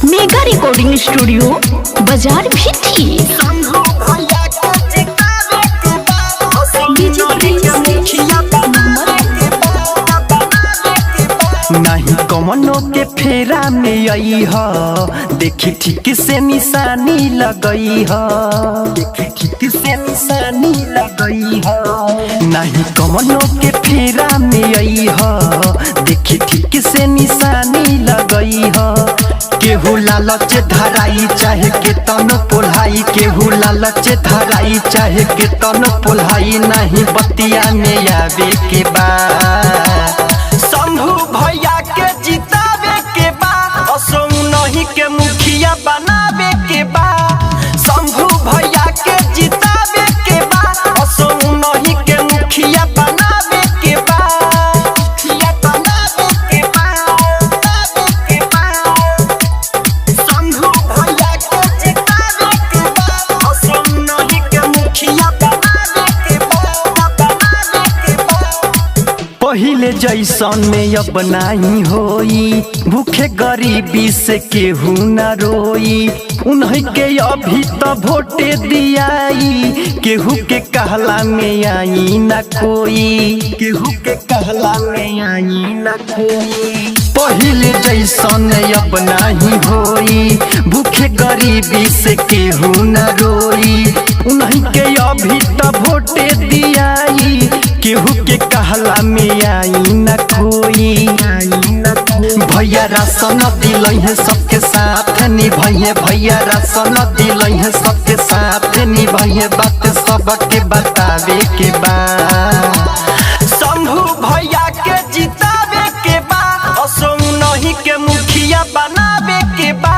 Mega recording studio बाजार भी थी। नहीं कमनो के फेरा में आई ह देखी ठीक से निशानी लगई ह देखी ठीक से निशानी लगई ह नहीं कमनो के फेरा में आई ह देखी ठीक से निशानी लगई ह केहू लालच धराई चाहे के तनो पोल्हाई केहू लालच धराई चाहे के तनो पोल्हाई नहीं बतिया में आवे के बा शंभू भैया के जितावे के बा असो नहीं के मुखिया बनावे के बा शंभू भैया के जितावे के बा असो नहीं के मुखिया बनावे के बा मुखिया बनावे के बा शंभू भैया के जितावे के बा असो नहीं के मुखिया बनावे के बा पहिले जैसन में अब नहीं होई भूखे गरीबी से केहू न रोई उन्हीं के अभी तो वोटे दियाई केहू के कहला में आई न कोई केहू के कहला में आई न कोई पहिले जैसन अब नहीं होई भूखे गरीबी से केहू न रोई उन्हीं के अभी तो वोटे दियाई केहू के कहला में आई न कोई भैया राशन दिलई है सबके साथ निभाइए भैया राशन दिलई है सबके साथ निभाइए बात सबके बतावे के बा शंभू भैया के जितावे के बा असो नहीं के मुखिया बनावे के बा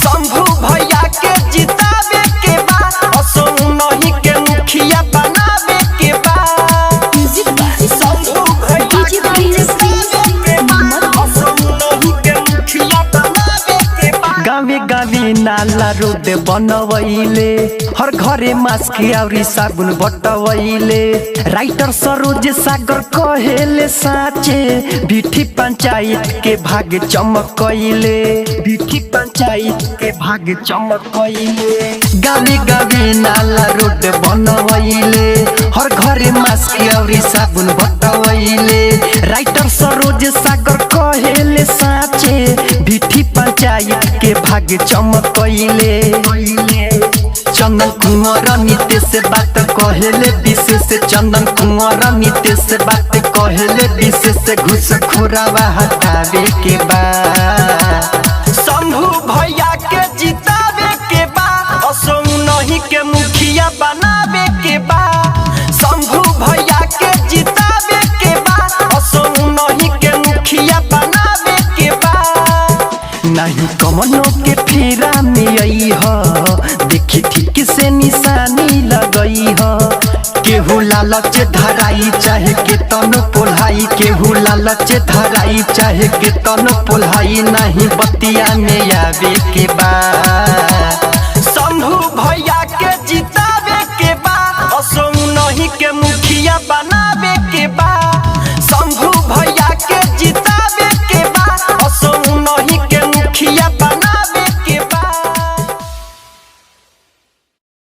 शंभू भैया के जितावे के बा असो नहीं के मुखिया बनावे के बा गावे गावे नाला रोड बनवैले हर घरे मास्क और साबुन बटवैले राइटर सरोज सागर कहेले साचे बिठी पंचायत के भाग चमकैले बिठी पंचायत के भाग चमकैले गावे गावे नाला रोड बनवैले हर घरे मास्क और साबुन बटवैले राइटर सरोज सागर कहेले साचे बिठी पंचायत के भाग चमकैले चंदन कुंवर नीति से बात कहेले विशेष चंदन कुंवर नीति से बात कहेले विशेष घुस खोरावा हटावे के बा शंभू भैया के जितावे के बा असो नहीं के मुखिया बनावे के बा शंभू भैया के जितावे के बा असो नहीं के मुखिया बनावे के बा नहीं कमनो के फेरा में आई ह देखी ठीक से निशानी लगई ह केहू लालच धराई चाहे के तनो पोल्हाई केहू लालच धराई चाहे के तनो पोल्हाई नहीं बतिया में आवे के बा शंभू भैया